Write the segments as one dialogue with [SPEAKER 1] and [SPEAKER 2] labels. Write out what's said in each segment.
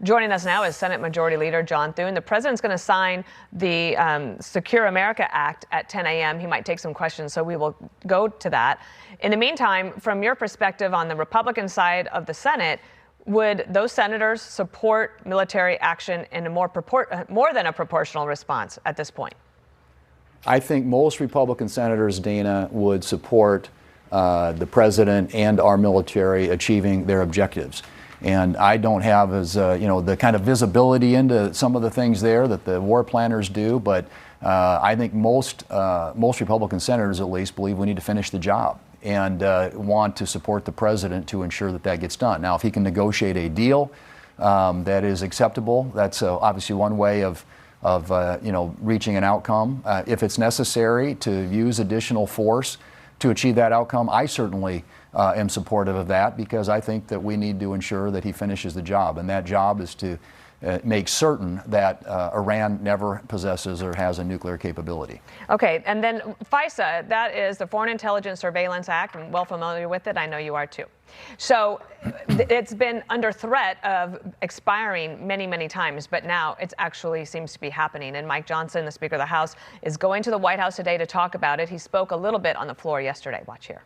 [SPEAKER 1] Joining us now is Senate Majority Leader John Thune. The president's going to sign the Secure America Act at 10 a.m. He might take some questions, so we will go to that. In the meantime, from your perspective on the Republican side of the Senate, would those senators support military action in a more than a proportional response at this point?
[SPEAKER 2] I think most Republican senators, Dana, would support the president and our military achieving their objectives. And I don't have as the kind of visibility into some of the things there that the war planners do, but I think most Republican senators, at least, believe we need to finish the job and want to support the president to ensure that that gets done. Now, if he can negotiate a deal that is acceptable, that's obviously one way of reaching an outcome. If it's necessary to use additional force to achieve that outcome, I certainly am supportive of that, because I think that we need to ensure that he finishes the job, and that job is to make certain that Iran never possesses or has a nuclear capability.
[SPEAKER 1] Okay, and then FISA, that is the Foreign Intelligence Surveillance Act. I'm well familiar with it. I know you are too. So it's been under threat of expiring many, many times, but now it actually seems to be happening. And Mike Johnson, the Speaker of the House, is going to the White House today to talk about it. He spoke a little bit on the floor yesterday. Watch here.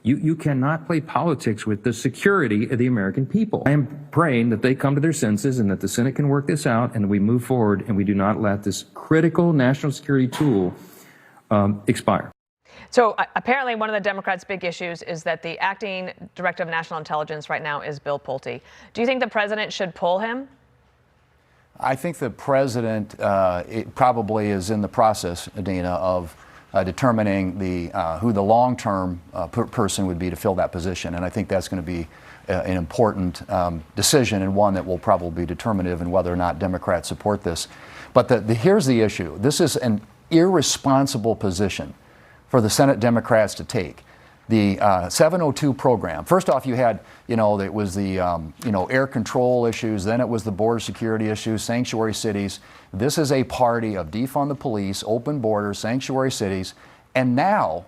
[SPEAKER 3] You cannot play politics with the security of the American people. I am praying that they come to their senses and that the Senate can work this out and we move forward and we do not let this critical national security tool expire.
[SPEAKER 1] So apparently one of the Democrats' big issues is that the acting director of national intelligence right now is Bill Pulte. Do you think the president should pull him?
[SPEAKER 2] I think the president probably is in the process, Dana, of determining who the long-term person would be to fill that position. And I think that's going to be an important decision, and one that will probably be determinative in whether or not Democrats support this. But here's the issue. This is an irresponsible position for the Senate Democrats to take. The 702 program. First off, you had, it was the, air control issues. Then it was the border security issues, sanctuary cities. This is a party of defund the police, open borders, sanctuary cities, and now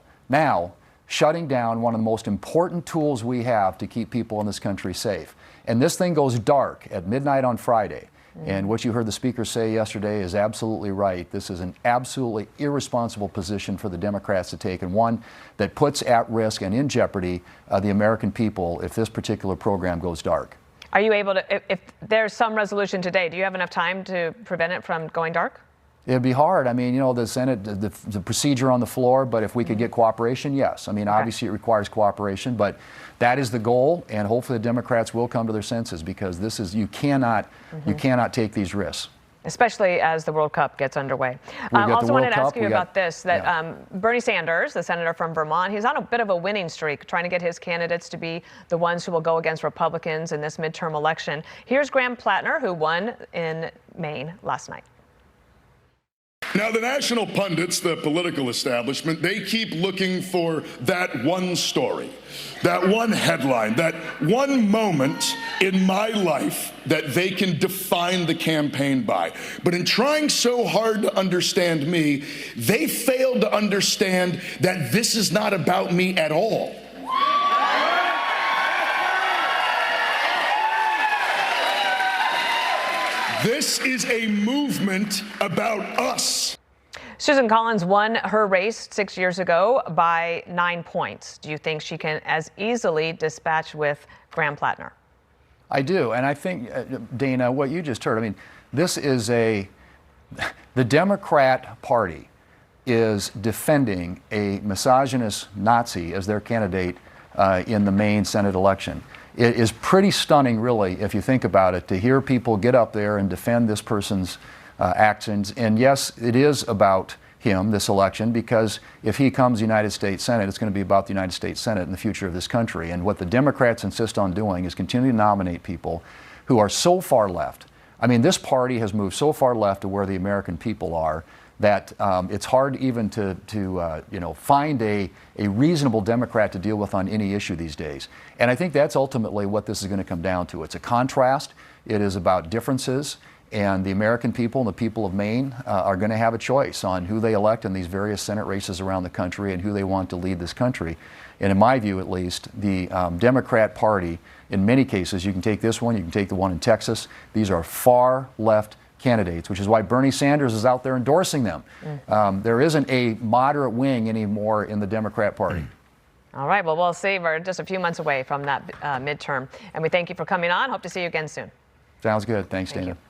[SPEAKER 2] shutting down one of the most important tools we have to keep people in this country safe. And this thing goes dark at midnight on Friday. And what you heard the speaker say yesterday is absolutely right. This is an absolutely irresponsible position for the Democrats to take, and one that puts at risk and in jeopardy the American people if this particular program goes dark.
[SPEAKER 1] Are you able to, if there's some resolution today, do you have enough time to prevent it from going dark?
[SPEAKER 2] It'd be hard. I mean, the Senate, the procedure on the floor, but if we could get cooperation, yes. I mean, obviously it requires cooperation, but that is the goal, and hopefully the Democrats will come to their senses, because this is, you cannot take these risks. Especially
[SPEAKER 1] as the World Cup gets underway. I also wanted to ask you about this, that Bernie Sanders, the senator from Vermont, he's on a bit of a winning streak, trying to get his candidates to be the ones who will go against Republicans in this midterm election. Here's Graham Plattner, who won in Maine last night.
[SPEAKER 4] Now, the national pundits, the political establishment, they keep looking for that one story, that one headline, that one moment in my life that they can define the campaign by. But in trying so hard to understand me, they failed to understand that this is not about me at all. This is a movement about us.
[SPEAKER 1] Susan Collins won her race 6 years ago by 9 points. Do you think she can as easily dispatch with Graham Plattner?
[SPEAKER 2] I do, and I think, Dana, what you just heard, I mean, this is the Democrat Party is defending a misogynist Nazi as their candidate in the Maine Senate election. It is pretty stunning, really, if you think about it, to hear people get up there and defend this person's actions. And yes, it is about him, this election, because if he comes United States Senate, it's going to be about the United States Senate and the future of this country. And what the Democrats insist on doing is continue to nominate people who are so far left. I mean, this party has moved so far left to where the American people are that it's hard even to find a reasonable Democrat to deal with on any issue these days. And I think that's ultimately what this is going to come down to. It's a contrast. It is about differences. And the American people and the people of Maine are going to have a choice on who they elect in these various Senate races around the country and who they want to lead this country. And in my view, at least, the Democrat Party, in many cases, you can take this one, you can take the one in Texas, these are far left candidates, which is why Bernie Sanders is out there endorsing them. There isn't a moderate wing anymore in the Democrat Party.
[SPEAKER 1] All right, well, we'll see. We're just a few months away from that midterm. And we thank you for coming on. Hope to see you again soon.
[SPEAKER 2] Sounds good. Thanks, Dana.
[SPEAKER 1] Thank you.